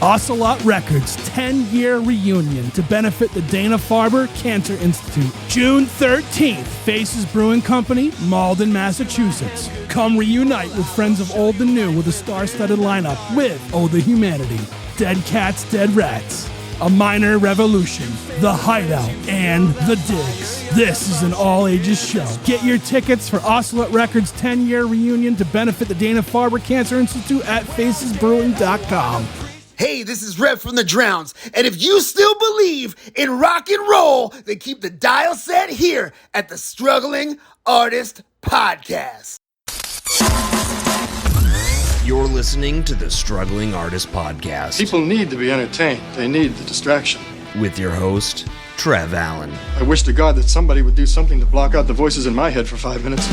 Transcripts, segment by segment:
Ocelot Records 10-year reunion to benefit the Dana-Farber Cancer Institute. June 13th, Faces Brewing Company, Malden, Massachusetts. Come reunite with friends of old and new with a star-studded lineup with Oh the Humanity, Dead Cats, Dead Rats, A Minor Revolution, The Hideout, and The Digs. This is an all-ages show. Get your tickets for Ocelot Records 10-year reunion to benefit the Dana-Farber Cancer Institute at facesbrewing.com. Hey, this is Rev from the Drowns, and if you still believe in rock and roll, then keep the dial set here at the Struggling Artist Podcast. You're listening to the Struggling Artist Podcast. People need to be entertained. They need the distraction. With your host, Trev Allen. I wish to God that somebody would do something to block out the voices in my head for 5 minutes.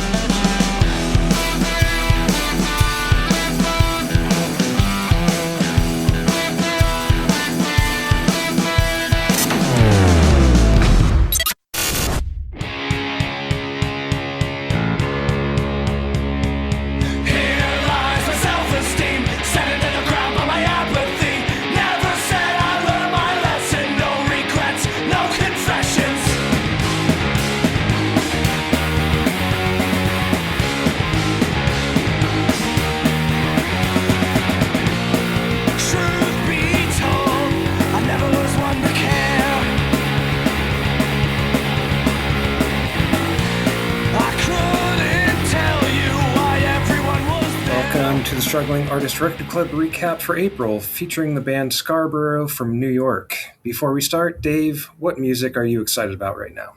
Struggling Artist Record Club recap for April, featuring the band Scarborough from New York. Before we start, Dave, what music are you excited about right now?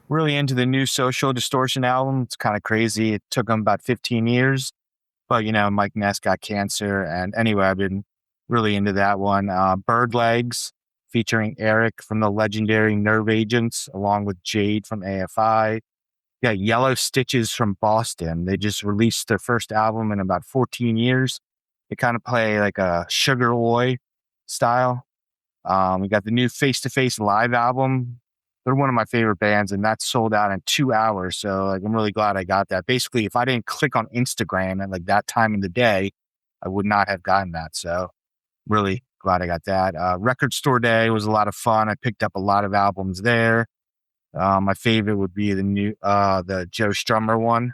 Really into the new Social Distortion album. It's kind of crazy. It took them about 15 years, but Mike Ness got cancer, and anyway, I've been really into that one. Bird Legs, featuring Eric from the legendary Nerve Agents, along with Jade from AFI. Got Yellow Stitches from Boston. They just released their first album in about 14 years. They kind of play like a Sugar Oi style. We got the new Face to Face live album. They're one of my favorite bands, and that's sold out in 2 hours. So I'm really glad I got that. Basically, if I didn't click on Instagram at that time of the day, I would not have gotten that. So really glad I got that. Record Store Day was a lot of fun. I picked up a lot of albums there. My favorite would be the new, the Joe Strummer one.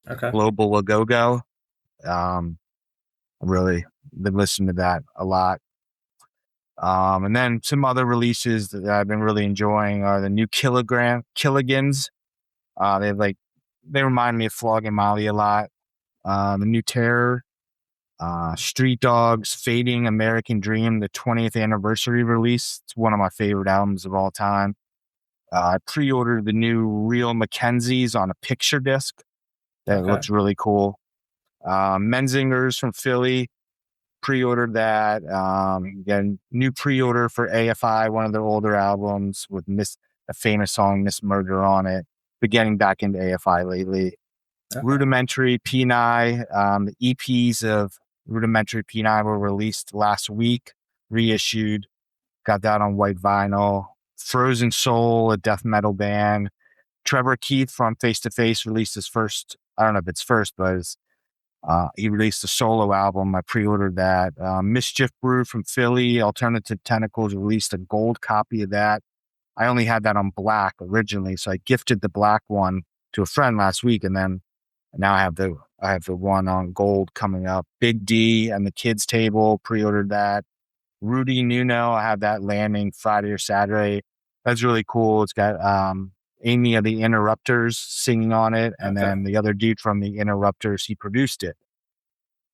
Okay. Global A Go-Go. Really been listening to that a lot. And then some other releases that I've been really enjoying are the new Killigans. They remind me of Flogging Molly a lot. The new Terror, Street Dogs, Fading American Dream, the 20th anniversary release. It's one of my favorite albums of all time. I pre-ordered the new Real Mackenzies on a picture disc. That looks really cool. Menzingers from Philly, pre-ordered that. Again, new pre-order for AFI, one of their older albums with a famous song, Miss Murder, on it. Been getting back into AFI lately. Okay. Rudimentary, P9. The EPs of Rudimentary, P9 were released last week, reissued. Got that on white vinyl. Frozen Soul, a death metal band. Trevor Keith from Face to Face released his first, I don't know if it's first, but he released a solo album. I pre-ordered that. Mischief Brew from Philly, Alternative Tentacles, released a gold copy of that. I only had that on black originally, so I gifted the black one to a friend last week, and then now I have the one on gold coming up. Big D and the Kids Table, pre-ordered that. Rudy Nuno, I have that landing Friday or Saturday. That's really cool. It's got Amy of the Interrupters singing on it, and then the other dude from the Interrupters, he produced it.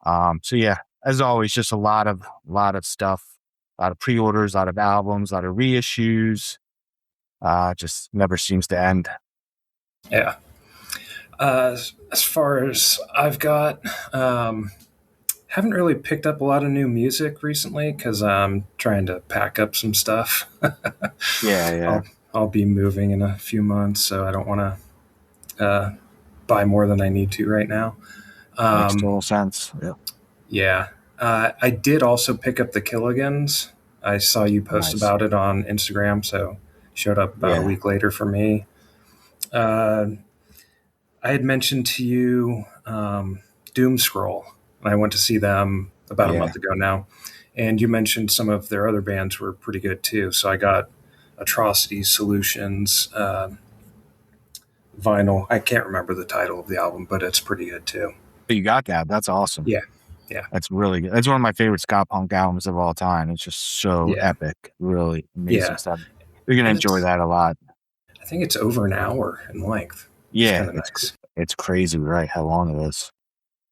So yeah, as always, just a lot of stuff, a lot of pre-orders, a lot of albums, a lot of reissues. Just never seems to end. Yeah. As far as I've got, haven't really picked up a lot of new music recently because I'm trying to pack up some stuff. Yeah. I'll be moving in a few months, so I don't want to buy more than I need to right now. Makes total sense. Yep. Yeah. I did also pick up the Killigans. I saw you post about it on Instagram, so showed up about a week later for me. I had mentioned to you Doom Scroll, and I went to see them about a month ago now. And you mentioned some of their other bands were pretty good too. So I got Atrocity Solutions vinyl. I can't remember the title of the album, but it's pretty good too. You got that. That's awesome. Yeah. That's really good. That's one of my favorite ska punk albums of all time. It's just so epic. Really amazing stuff. You're going to enjoy that a lot. I think it's over an hour in length. Yeah. It's nice. It's crazy, right? How long it is.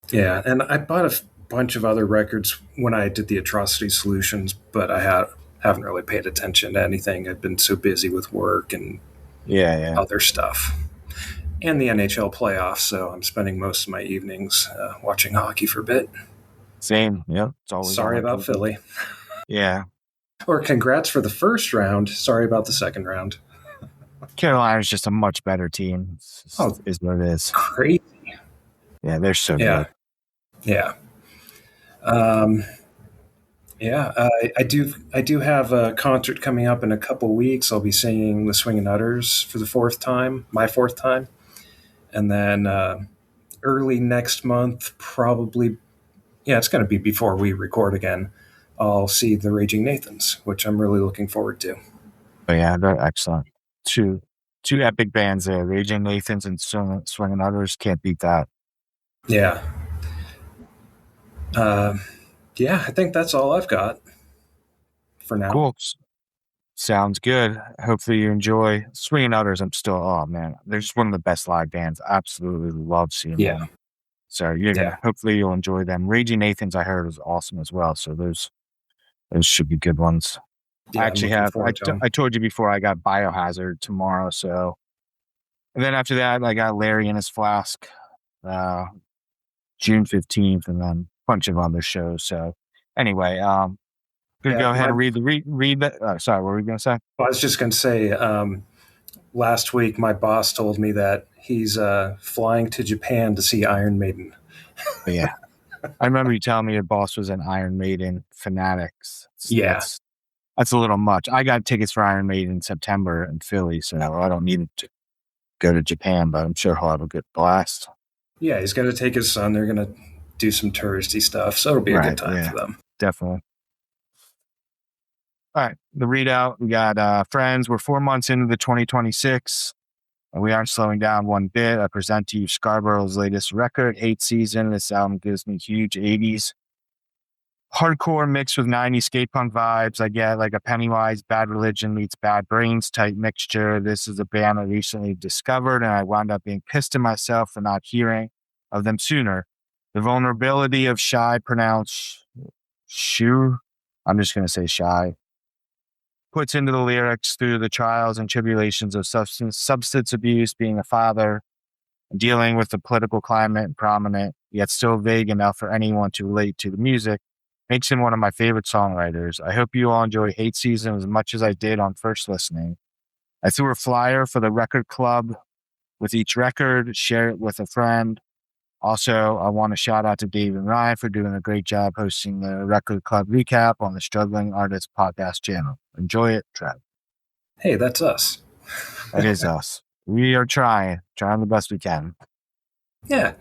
Yeah. And I bought a bunch of other records when I did the Atrocity Solutions, but I haven't really paid attention to anything. I've been so busy with work and other stuff. And the NHL playoffs, so I'm spending most of my evenings watching hockey for a bit. Same. Yep. It's always sorry about Philly. Yeah. Or congrats for the first round. Sorry about the second round. Carolina's just a much better team. Is what it is. Crazy. Yeah, they're so good. Yeah. I do have a concert coming up in a couple weeks. I'll be singing the Swingin' Utters for the my fourth time. And then early next month, probably, it's going to be before we record again, I'll see the Raging Nathans, which I'm really looking forward to. Oh, yeah, they're excellent. Two epic bands there, Raging Nathans and Swingin' Utters. Can't beat that. Yeah. I think that's all I've got for now. Cool. Sounds good. Hopefully you enjoy Swingin' Utters. They're just one of the best live bands. Absolutely love seeing them. So hopefully you'll enjoy them. Raging Nathans, I heard, was awesome as well. So those should be good ones. Yeah, I actually I told you before, I got Biohazard tomorrow. So, and then after that, I got Larry and His Flask, June 15th, and then a bunch of other shows. So anyway, go ahead and read that. Sorry, what were we going to say? I was just going to say, last week, my boss told me that he's flying to Japan to see Iron Maiden. Yeah. I remember you telling me your boss was an Iron Maiden fanatic. That's a little much. I got tickets for Iron Maiden in September in Philly, so I don't need to go to Japan, but I'm sure he'll have a good blast. Yeah, he's going to take his son. They're going to do some touristy stuff, so it'll be a good time for them. Definitely. All right, the readout. We got Friends. We're 4 months into the 2026, and we aren't slowing down one bit. I present to you Scarborough's latest record, Hate Season. This album gives me huge 80s hardcore mixed with 90s skate punk vibes. I get like a Pennywise, Bad Religion meets Bad Brains type mixture. This is a band I recently discovered, and I wound up being pissed at myself for not hearing of them sooner. The vulnerability of Shy, pronounced Shu, I'm just going to say Shy, puts into the lyrics through the trials and tribulations of substance abuse, being a father, dealing with the political climate, prominent, yet still vague enough for anyone to relate to the music, makes him one of my favorite songwriters. I hope you all enjoy Hate Season as much as I did on first listening. I threw a flyer for the record club with each record, share it with a friend. Also, I want to shout out to Dave and Ryan for doing a great job hosting the record club recap on the Struggling Artists podcast channel. Enjoy it, Trev. Hey, that's us. That is us. We are trying the best we can. Yeah,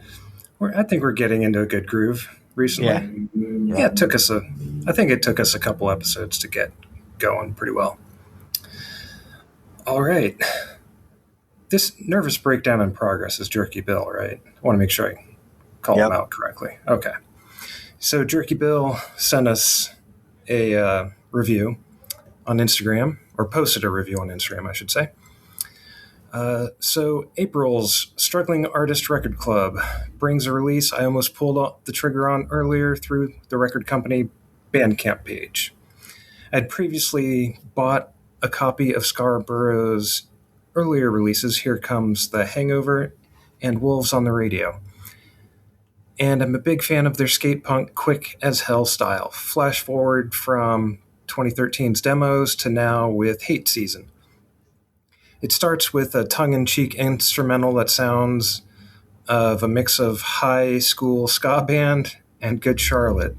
I think we're getting into a good groove recently. Yeah, I think it took us a couple episodes to get going pretty well. All right. This nervous breakdown in progress is Jerky Bill, right? I want to make sure I call him out correctly. Okay. So Jerky Bill sent us a review on Instagram, or posted a review on Instagram, I should say. So April's Struggling Artist Record Club brings a release I almost pulled the trigger on earlier through the record company Bandcamp page. I'd previously bought a copy of Scarborough's earlier releases, Here Comes the Hangover and Wolves on the Radio. And I'm a big fan of their skate punk quick as hell style. Flash forward from 2013's demos to now with Hate Season. It starts with a tongue-in-cheek instrumental that sounds of a mix of high school ska band and Good Charlotte.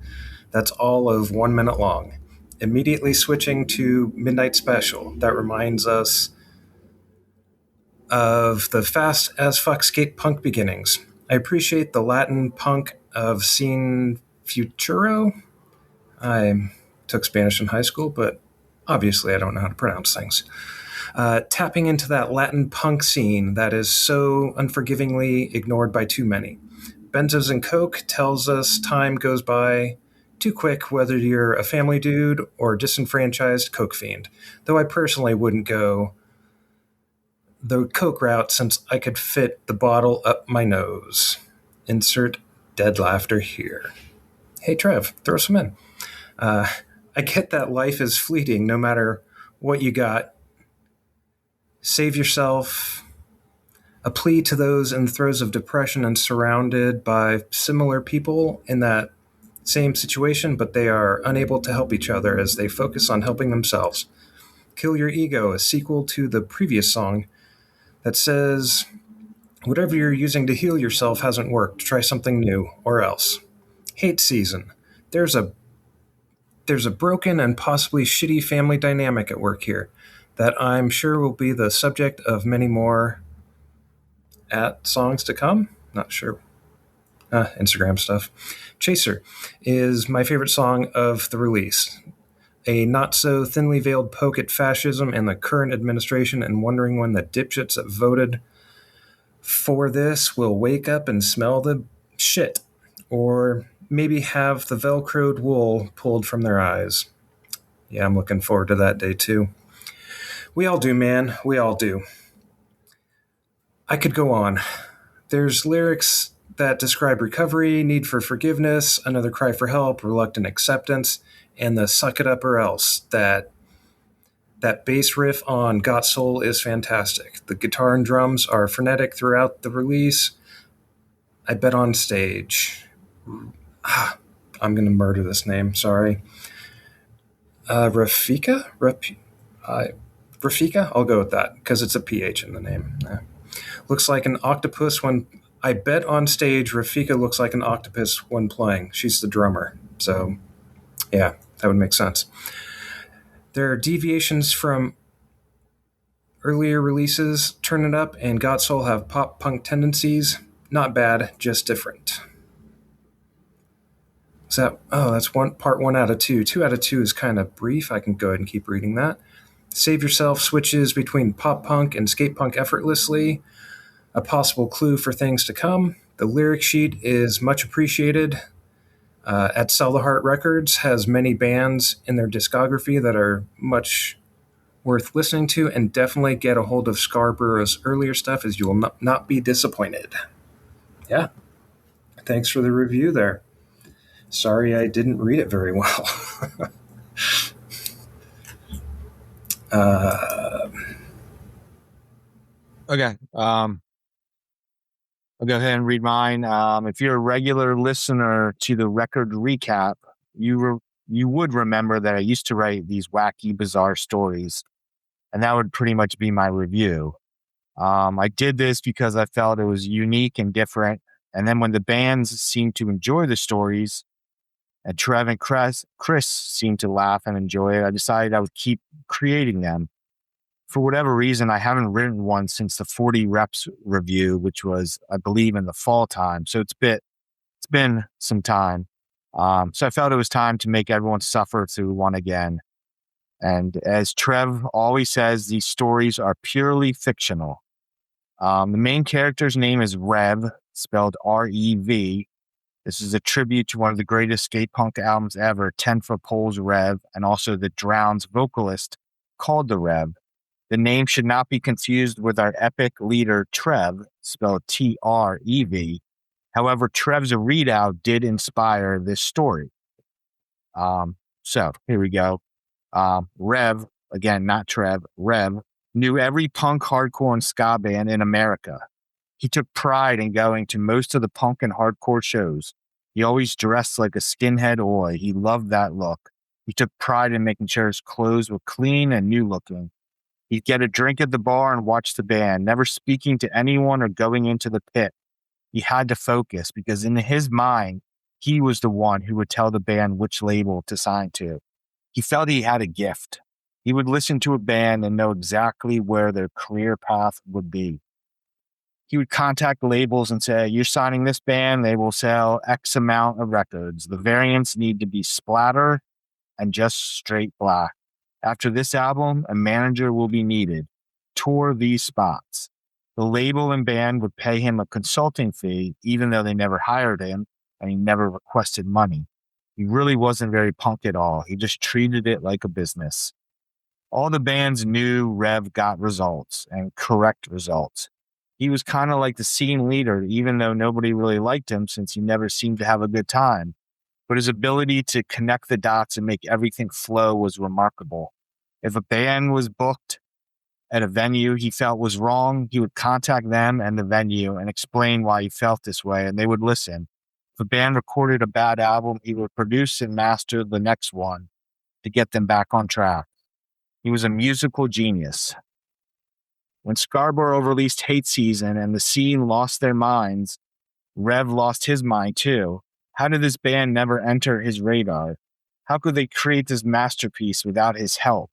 That's all of 1 minute long. Immediately switching to Midnight Special. That reminds us of the fast as fuck skate punk beginnings. I appreciate the Latin punk of Scene Futuro. I'm took Spanish in high school, but obviously I don't know how to pronounce things. Tapping into that Latin punk scene that is so unforgivingly ignored by too many. Benzos and Coke tells us time goes by too quick whether you're a family dude or disenfranchised Coke fiend, though I personally wouldn't go the Coke route since I could fit the bottle up my nose. Insert dead laughter here. Hey, Trev, throw some in. I get that life is fleeting no matter what you got. Save yourself. A plea to those in the throes of depression and surrounded by similar people in that same situation, but they are unable to help each other as they focus on helping themselves. Kill Your Ego, a sequel to the previous song that says, whatever you're using to heal yourself hasn't worked. Try something new, or else. Hate Season. There's a broken and possibly shitty family dynamic at work here that I'm sure will be the subject of many more at songs to come. Not sure. Instagram stuff. Chaser is my favorite song of the release. A not so thinly veiled poke at fascism and the current administration, and wondering when the dipshits that voted for this will wake up and smell the shit, or maybe have the velcroed wool pulled from their eyes. Yeah, I'm looking forward to that day too. We all do, man. We all do. I could go on. There's lyrics that describe recovery, need for forgiveness, another cry for help, reluctant acceptance, and the suck it up or else. That bass riff on Got Soul is fantastic. The guitar and drums are frenetic throughout the release. I Bet on Stage. I'm going to murder this name, sorry. Rafika? Rafika? I'll go with that, because it's a PH in the name. Looks like an octopus when... I bet on stage Rafika looks like an octopus when playing. She's the drummer. So, yeah, that would make sense. There are deviations from earlier releases, Turn It Up and Got Soul have pop-punk tendencies. Not bad, just different. That's part 1 out of 2. 2 out of 2 is kind of brief. I can go ahead and keep reading that. Save Yourself switches between pop-punk and skate-punk effortlessly. A possible clue for things to come. The lyric sheet is much appreciated. At Sell the Heart Records has many bands in their discography that are much worth listening to, and definitely get a hold of Scarborough's earlier stuff as you will not be disappointed. Yeah. Thanks for the review there. Sorry I didn't read it very well. Okay. I'll go ahead and read mine. If you're a regular listener to the record recap, you would remember that I used to write these wacky, bizarre stories, and that would pretty much be my review. I did this because I felt it was unique and different, and then when the bands seemed to enjoy the stories, and Trev and Chris seemed to laugh and enjoy it, I decided I would keep creating them. For whatever reason, I haven't written one since the 40 Reps review, which was, I believe, in the fall time. So it's been some time. So I felt it was time to make everyone suffer through one again. And as Trev always says, these stories are purely fictional. The main character's name is Rev, spelled R-E-V. This is a tribute to one of the greatest skate punk albums ever, 10 Foot Pole's Rev, and also the Drowns vocalist called the Rev. The name should not be confused with our epic leader, Trev, spelled T-R-E-V. However, Trev's readout did inspire this story. So here we go. Rev, again, not Trev, Rev, knew every punk, hardcore, and ska band in America. He took pride in going to most of the punk and hardcore shows. He always dressed like a skinhead oi. He loved that look. He took pride in making sure his clothes were clean and new looking. He'd get a drink at the bar and watch the band, never speaking to anyone or going into the pit. He had to focus because in his mind, he was the one who would tell the band which label to sign to. He felt he had a gift. He would listen to a band and know exactly where their career path would be. He would contact labels and say, you're signing this band, they will sell X amount of records. The variants need to be splatter and just straight black. After this album, a manager will be needed. Tour these spots. The label and band would pay him a consulting fee, even though they never hired him and he never requested money. He really wasn't very punk at all. He just treated it like a business. All the bands knew Rev got results, and correct results. He was kind of like the scene leader, even though nobody really liked him since he never seemed to have a good time. But his ability to connect the dots and make everything flow was remarkable. If a band was booked at a venue he felt was wrong, he would contact them and the venue and explain why he felt this way, and they would listen. If a band recorded a bad album, he would produce and master the next one to get them back on track. He was a musical genius. When Scarborough released Hate Season and the scene lost their minds, Rev lost his mind too. How did this band never enter his radar? How could they create this masterpiece without his help?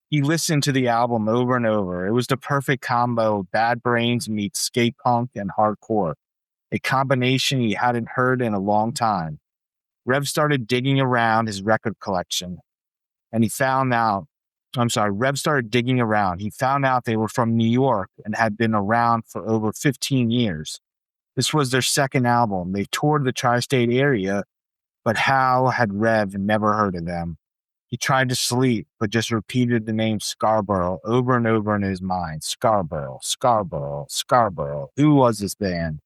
He listened to the album over and over. It was the perfect combo of Bad Brains meets skate punk and hardcore, a combination he hadn't heard in a long time. Rev started digging around his record collection, and Rev started digging around. He found out they were from New York and had been around for over 15 years. This was their second album. They toured the tri-state area, but how had Rev never heard of them? He tried to sleep, but just repeated the name Scarborough over and over in his mind. Scarborough, Scarborough, Scarborough. Who was this band?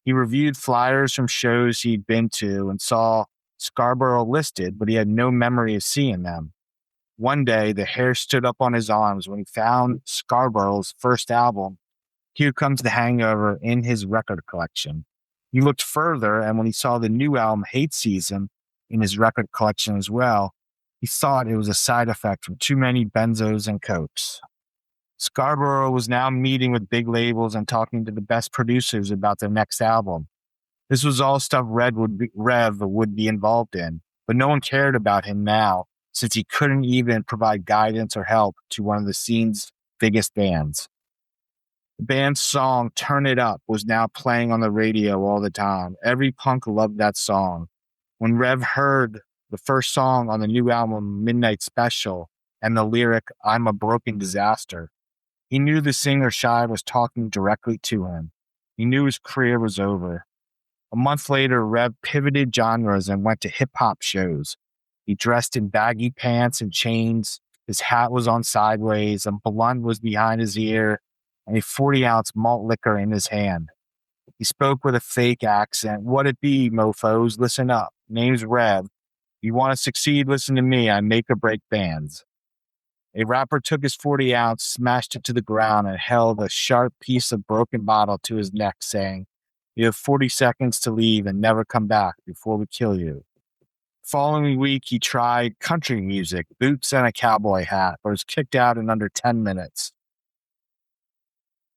He reviewed flyers from shows he'd been to and saw Scarborough listed, but he had no memory of seeing them. One day, the hair stood up on his arms when he found Scarborough's first album, Here Comes the Hangover, in his record collection. He looked further, and when he saw the new album, Hate Season, in his record collection as well, he thought it was a side effect from too many benzos and cokes. Scarborough was now meeting with big labels and talking to the best producers about their next album. This was all stuff Rev would be involved in, but no one cared about him now, since he couldn't even provide guidance or help to one of the scene's biggest bands. The band's song, Turn It Up, was now playing on the radio all the time. Every punk loved that song. When Rev heard the first song on the new album, Midnight Special, and the lyric, I'm a broken disaster, he knew the singer Shai was talking directly to him. He knew his career was over. A month later, Rev pivoted genres and went to hip-hop shows. He dressed in baggy pants and chains, his hat was on sideways, a blunt was behind his ear, and a 40-ounce malt liquor in his hand. He spoke with a fake accent. What it be, mofos? Listen up. Name's Rev. You want to succeed, listen to me. I make or break bands. A rapper took his 40-ounce, smashed it to the ground, and held a sharp piece of broken bottle to his neck, saying, You have 40 seconds to leave and never come back before we kill you. Following week, he tried country music, boots and a cowboy hat, but was kicked out in under 10 minutes.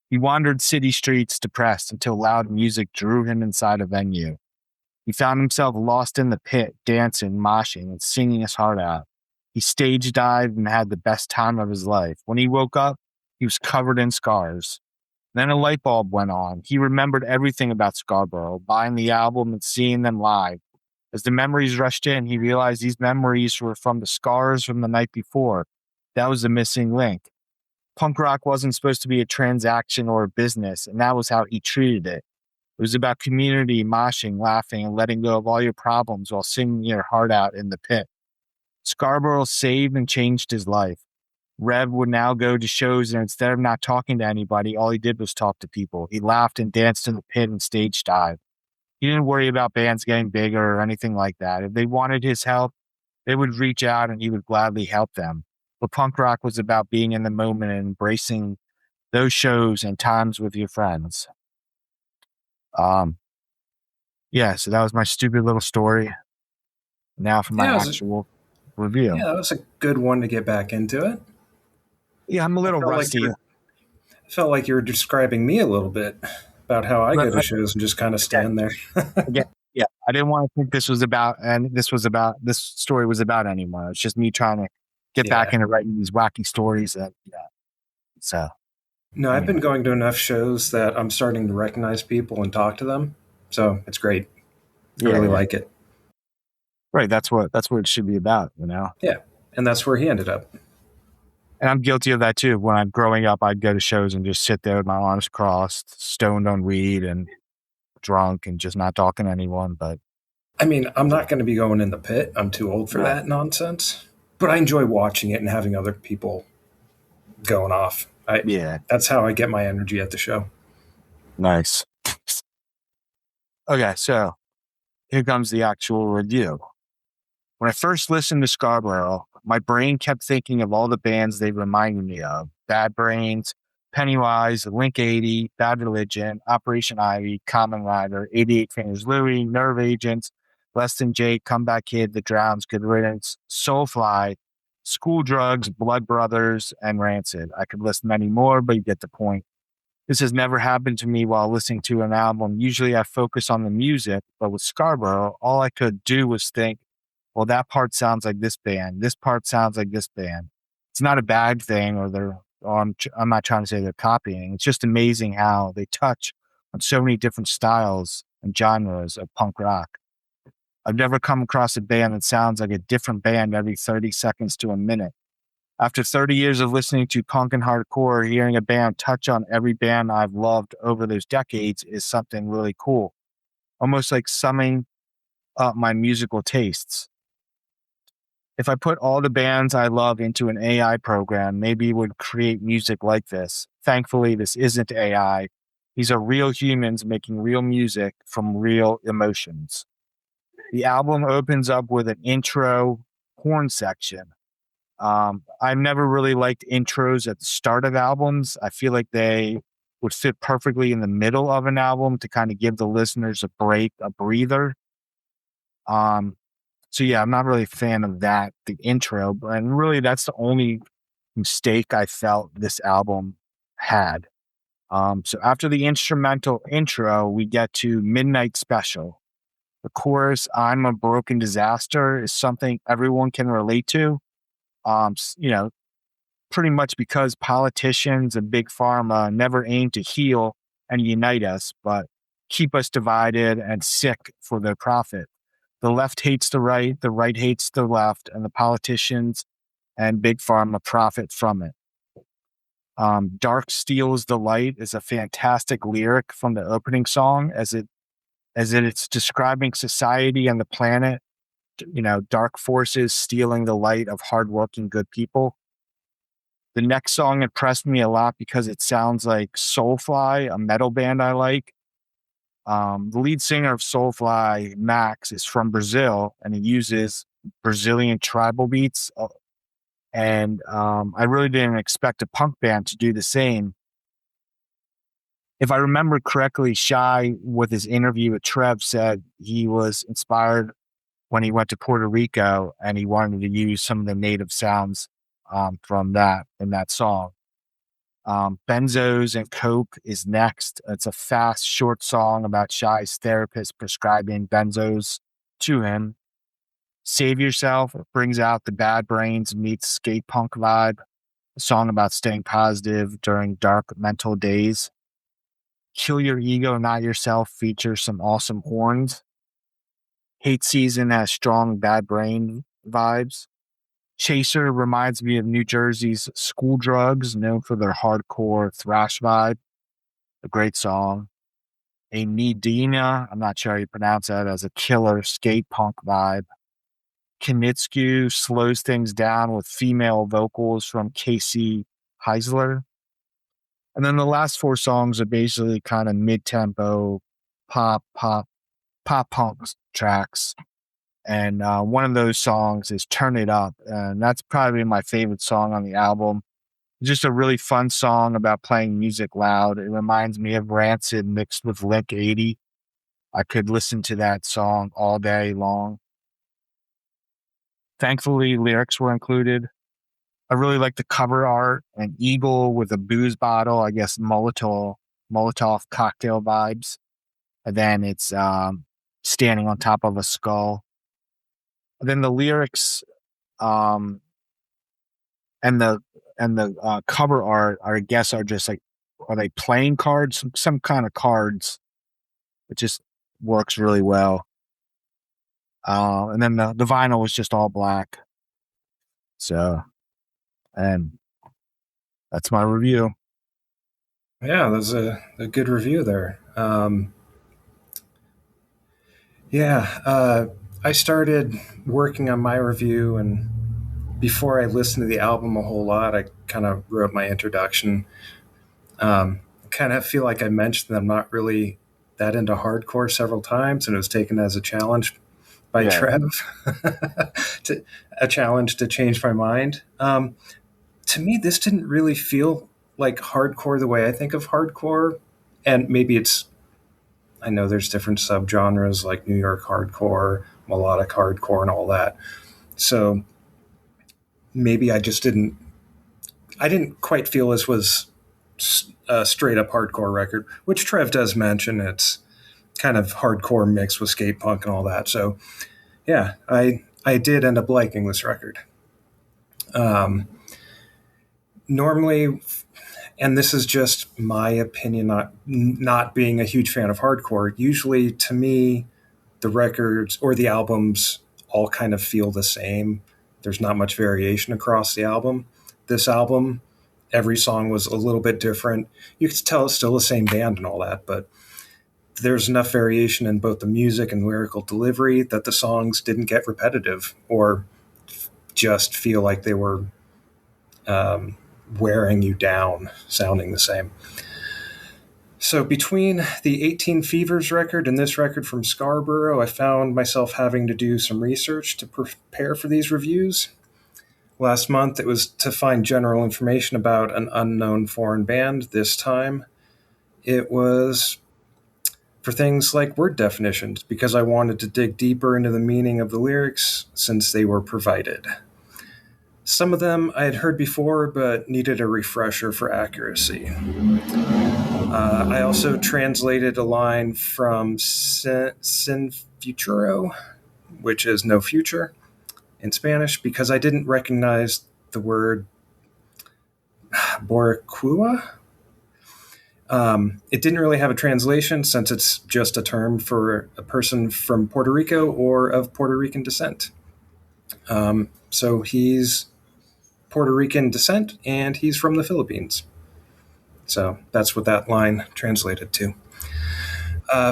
He wandered city streets depressed until loud music drew him inside a venue. He found himself lost in the pit, dancing, moshing, and singing his heart out. He stage dived and had the best time of his life. When he woke up, he was covered in scars. Then a light bulb went on. He remembered everything about Scarborough, buying the album and seeing them live. As the memories rushed in, he realized these memories were from the scars from the night before. That was the missing link. Punk rock wasn't supposed to be a transaction or a business, and that was how he treated it. It was about community, moshing, laughing, and letting go of all your problems while singing your heart out in the pit. Scarborough saved and changed his life. Rev would now go to shows, and instead of not talking to anybody, all he did was talk to people. He laughed and danced in the pit and stage dived. He didn't worry about bands getting bigger or anything like that. If they wanted his help, they would reach out and he would gladly help them. But punk rock was about being in the moment and embracing those shows and times with your friends. So that was my stupid little story. Now for my actual review. Yeah, that was a good one to get back into it. Yeah, I'm a little rusty. I felt like you were describing me a little bit about how I go to shows and just kind of stand there. Yeah, I didn't want to think this story was about anyone. It's just me trying to get back into writing these wacky stories. No, I've been going to enough shows that I'm starting to recognize people and talk to them. So it's great. I really like it. Right. That's what it should be about, you know? Yeah. And that's where he ended up. And I'm guilty of that too. When I'm growing up, I'd go to shows and just sit there with my arms crossed, stoned on weed and drunk and just not talking to anyone. But I mean, I'm not going to be going in the pit. I'm too old for that nonsense. But I enjoy watching it and having other people going off. That's how I get my energy at the show. Nice. Okay, so here comes the actual review. When I first listened to Scarborough, my brain kept thinking of all the bands they reminded me of. Bad Brains, Pennywise, Link 80, Bad Religion, Operation Ivy, Common Rider, 88 Fingers Louie, Nerve Agents, Less Than Jake, Comeback Kid, The Drowns, Good Riddance, Soulfly, School Drugs, Blood Brothers, and Rancid. I could list many more, but you get the point. This has never happened to me while listening to an album. Usually I focus on the music, but with Scarborough, all I could do was think, well, that part sounds like this band. This part sounds like this band. It's not a bad thing, I'm not trying to say they're copying. It's just amazing how they touch on so many different styles and genres of punk rock. I've never come across a band that sounds like a different band every 30 seconds to a minute. After 30 years of listening to punk and hardcore, hearing a band touch on every band I've loved over those decades is something really cool. Almost like summing up my musical tastes. If I put all the bands I love into an AI program, maybe it would create music like this. Thankfully, this isn't AI. These are real humans making real music from real emotions. The album opens up with an intro horn section. I've never really liked intros at the start of albums. I feel like they would fit perfectly in the middle of an album to kind of give the listeners a break, a breather. So yeah, I'm not really a fan of that, the intro, and really that's the only mistake I felt this album had. So after the instrumental intro, we get to Midnight Special. The chorus, I'm a broken disaster, is something everyone can relate to. Pretty much because politicians and big pharma never aim to heal and unite us, but keep us divided and sick for their profit. The left hates the right hates the left, and the politicians and big pharma profit from it. Dark steals the light is a fantastic lyric from the opening song as it's describing society and the planet, dark forces stealing the light of hardworking good people. The next song impressed me a lot because it sounds like Soulfly, a metal band I like. The lead singer of Soulfly, Max, is from Brazil, and he uses Brazilian tribal beats. And I really didn't expect a punk band to do the same. If I remember correctly, Shai, with his interview with Trev, said he was inspired when he went to Puerto Rico and he wanted to use some of the native sounds from that in that song. Benzos and Coke is next. It's a fast, short song about Shai's therapist prescribing benzos to him. Save Yourself brings out the Bad Brains meets skate punk vibe. A song about staying positive during dark mental days. Kill Your Ego, Not Yourself features some awesome horns. Hate Season has strong Bad Brain vibes. Chaser reminds me of New Jersey's School Drugs, known for their hardcore thrash vibe. A great song. A Nidina, I'm not sure how you pronounce that, as a killer skate punk vibe. Kinitsku slows things down with female vocals from Casey Heisler. And then the last four songs are basically kind of mid-tempo pop punk tracks. And one of those songs is Turn It Up. And that's probably my favorite song on the album. Just a really fun song about playing music loud. It reminds me of Rancid mixed with Link 80. I could listen to that song all day long. Thankfully, lyrics were included. I really like the cover art, an eagle with a booze bottle, I guess Molotov cocktail vibes. And then it's standing on top of a skull. And then the lyrics and the cover art, I guess, are just like, are they playing cards? Some kind of cards. It just works really well. And then the vinyl was just all black. So, and that's my review. Yeah, that was a good review there. I started working on my review, and before I listened to the album a whole lot, I kind of wrote my introduction. Kind of feel like I mentioned that I'm not really that into hardcore several times, and it was taken as a challenge by Trev, a challenge to change my mind. To me, this didn't really feel like hardcore the way I think of hardcore, and maybe I know there's different subgenres like New York hardcore, melodic hardcore, and all that. So maybe I didn't quite feel this was a straight up hardcore record, which Trev does mention. It's kind of hardcore mixed with skate punk and all that. So yeah, I did end up liking this record. Normally, and this is just my opinion, not being a huge fan of hardcore, usually to me, the records or the albums all kind of feel the same. There's not much variation across the album. This album, every song was a little bit different. You could tell it's still the same band and all that, but there's enough variation in both the music and lyrical delivery that the songs didn't get repetitive or just feel like they were wearing you down, sounding the same. So between the 18 Fevers record and this record from Scarborough, I found myself having to do some research to prepare for these reviews. Last month, it was to find general information about an unknown foreign band. This time, it was for things like word definitions, because I wanted to dig deeper into the meaning of the lyrics since they were provided. Some of them I had heard before, but needed a refresher for accuracy. I also translated a line from Sin Futuro, which is no future, in Spanish, because I didn't recognize the word Boricua. It didn't really have a translation since it's just a term for a person from Puerto Rico or of Puerto Rican descent. So he's Puerto Rican descent and he's from the Philippines. So that's what that line translated to.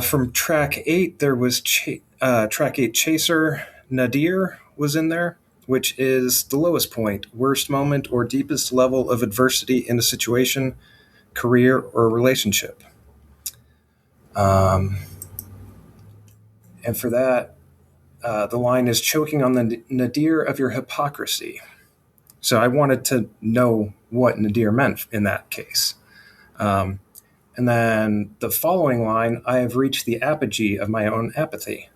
From track 8, there was track 8 Chaser. Nadir was in there, which is the lowest point, worst moment, or deepest level of adversity in a situation, career, or relationship. And for that, the line is choking on the nadir of your hypocrisy. So I wanted to know what nadir meant in that case. And then the following line, I have reached the apogee of my own apathy.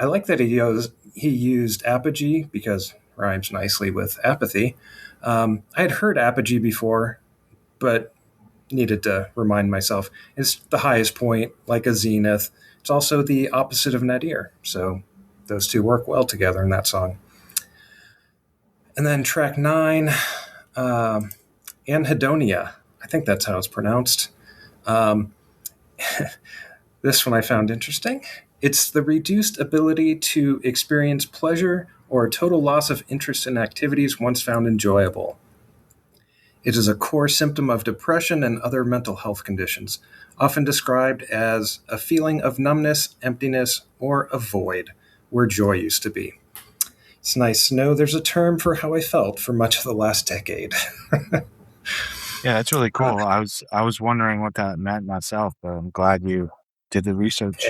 I like that he used apogee because it rhymes nicely with apathy. I had heard apogee before, but needed to remind myself. It's the highest point, like a zenith. It's also the opposite of nadir. So those two work well together in that song. And then track 9, Anhedonia. I think that's how it's pronounced. This one I found interesting. It's the reduced ability to experience pleasure or a total loss of interest in activities once found enjoyable. It is a core symptom of depression and other mental health conditions, often described as a feeling of numbness, emptiness, or a void where joy used to be. It's nice to know there's a term for how I felt for much of the last decade. Yeah, that's really cool. I was wondering what that meant myself, but I'm glad you did the research.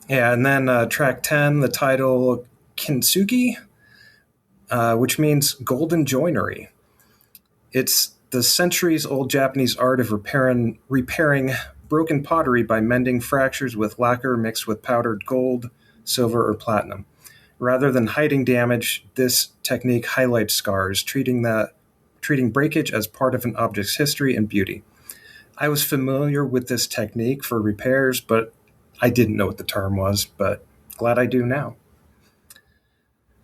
Yeah, and then track 10, the title Kintsugi, which means golden joinery. It's the centuries-old Japanese art of repairing broken pottery by mending fractures with lacquer mixed with powdered gold, silver, or platinum. Rather than hiding damage, this technique highlights scars, treating breakage as part of an object's history and beauty. I was familiar with this technique for repairs, but I didn't know what the term was, but glad I do now.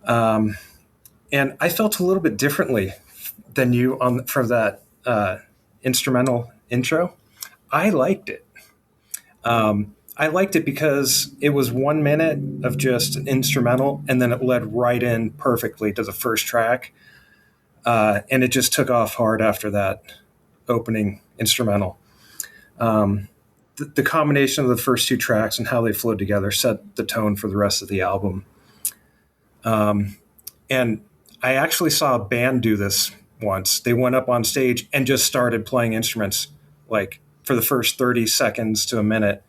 And I felt a little bit differently than you from that instrumental intro. I liked it. I liked it because it was 1 minute of just an instrumental, and then it led right in perfectly to the first track. And it just took off hard after that opening instrumental. The combination of the first two tracks and how they flowed together set the tone for the rest of the album. And I actually saw a band do this once. They went up on stage and just started playing instruments like for the first 30 seconds to a minute.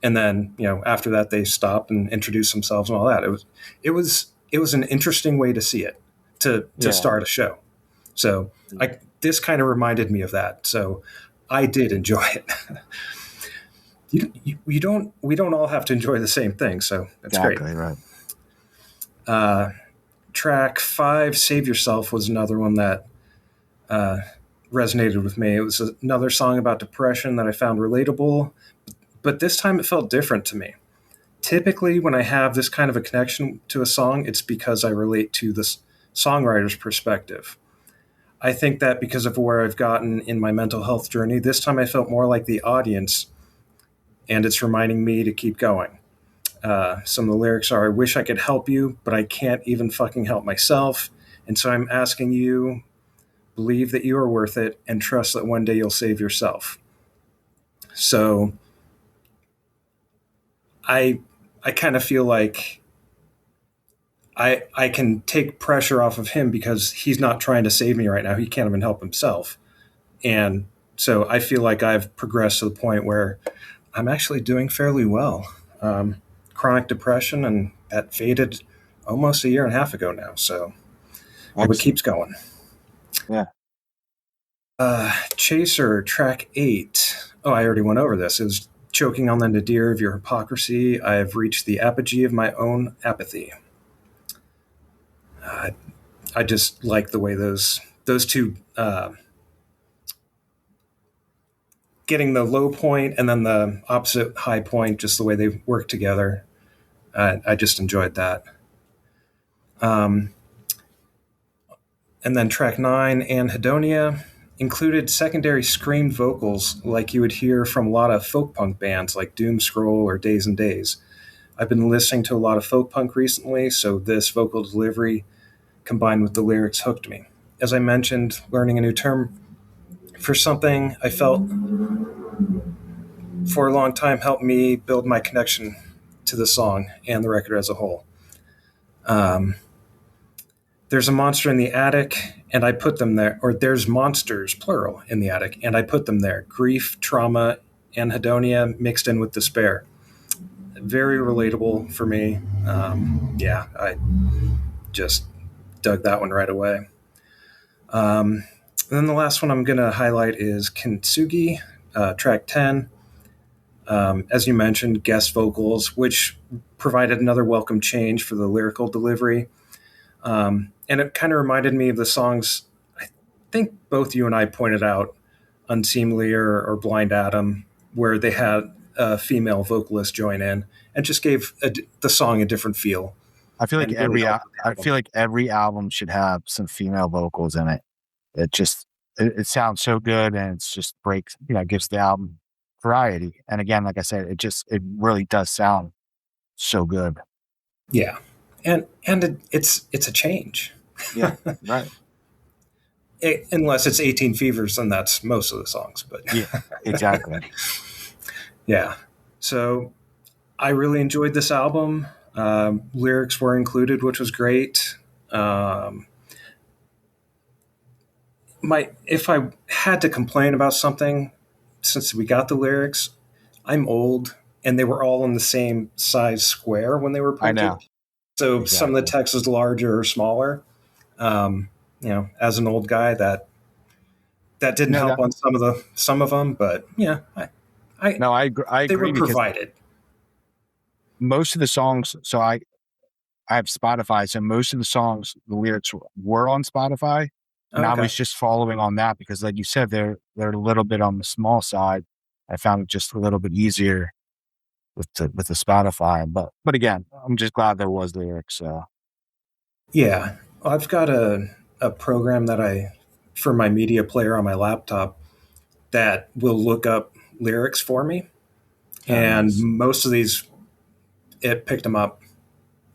And then, after that they stopped and introduced themselves and all that. It was an interesting way to see it, to start a show. So this kind of reminded me of that. So I did enjoy it. We don't all have to enjoy the same thing. So that's exactly, great. Right. Track 5, Save Yourself, was another one that resonated with me. It was another song about depression that I found relatable, but this time it felt different to me. Typically, when I have this kind of a connection to a song, it's because I relate to the songwriter's perspective. I think that because of where I've gotten in my mental health journey, this time I felt more like the audience, and it's reminding me to keep going. Some of the lyrics are, I wish I could help you, but I can't even fucking help myself. And so I'm asking you, believe that you are worth it and trust that one day you'll save yourself. So I kind of feel like I can take pressure off of him because he's not trying to save me right now. He can't even help himself. And so I feel like I've progressed to the point where I'm actually doing fairly well. Chronic depression, and that faded almost a year and a half ago now. So it keeps going. Yeah. Chaser, track 8. Oh, I already went over this. It was choking on the nadir of your hypocrisy. I have reached the apogee of my own apathy. I just like the way those two, getting the low point and then the opposite high point, just the way they work together. I just enjoyed that. And then track 9, Anhedonia, included secondary screamed vocals like you would hear from a lot of folk punk bands like Doom Scroll or Days and Days. I've been listening to a lot of folk punk recently, so this vocal delivery combined with the lyrics hooked me. As I mentioned, learning a new term for something I felt for a long time helped me build my connection to the song and the record as a whole. There's a monster in the attic, and I put them there, or there's monsters, plural, in the attic, and I put them there. Grief, trauma, anhedonia mixed in with despair. Very relatable for me. I just dug that one right away. And then the last one I'm going to highlight is Kintsugi, track 10. As you mentioned, guest vocals, which provided another welcome change for the lyrical delivery. And it kind of reminded me of the songs I think both you and I pointed out, Unseemly or Blind Adam, where they had a female vocalist join in and just gave the song a different feel. I feel like every album should have some female vocals in it. It sounds so good, and it's just breaks, gives the album variety. And again, like I said, it really does sound so good. Yeah. And it's a change. Yeah, right. Unless it's 18 Fevers, then that's most of the songs. But yeah, exactly. Yeah. So I really enjoyed this album. Lyrics were included, which was great. If I had to complain about something, since we got the lyrics, I'm old, and they were all in the same size square when they were printed. I know. So exactly. Some of the text is larger or smaller. As an old guy, that didn't help on some of them, but yeah, I agree. They were provided. Most of the songs, so I have Spotify, so most of the songs, the lyrics were on Spotify, and I was just following on that because, like you said, they're a little bit on the small side. I found it just a little bit easier with the Spotify, but again, I'm just glad there was lyrics. Yeah, I've got a program that for my media player on my laptop that will look up lyrics for me. And most of these, it picked them up,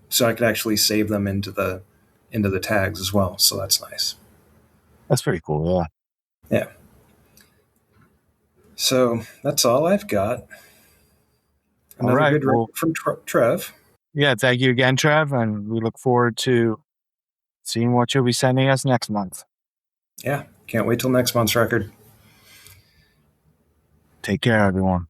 so I could actually save them into the tags as well. So that's nice. That's pretty cool. Yeah. So that's all I've got. Another good report from Trev. Yeah, thank you again, Trev, and we look forward to seeing what you'll be sending us next month. Yeah, can't wait till next month's record. Take care, everyone.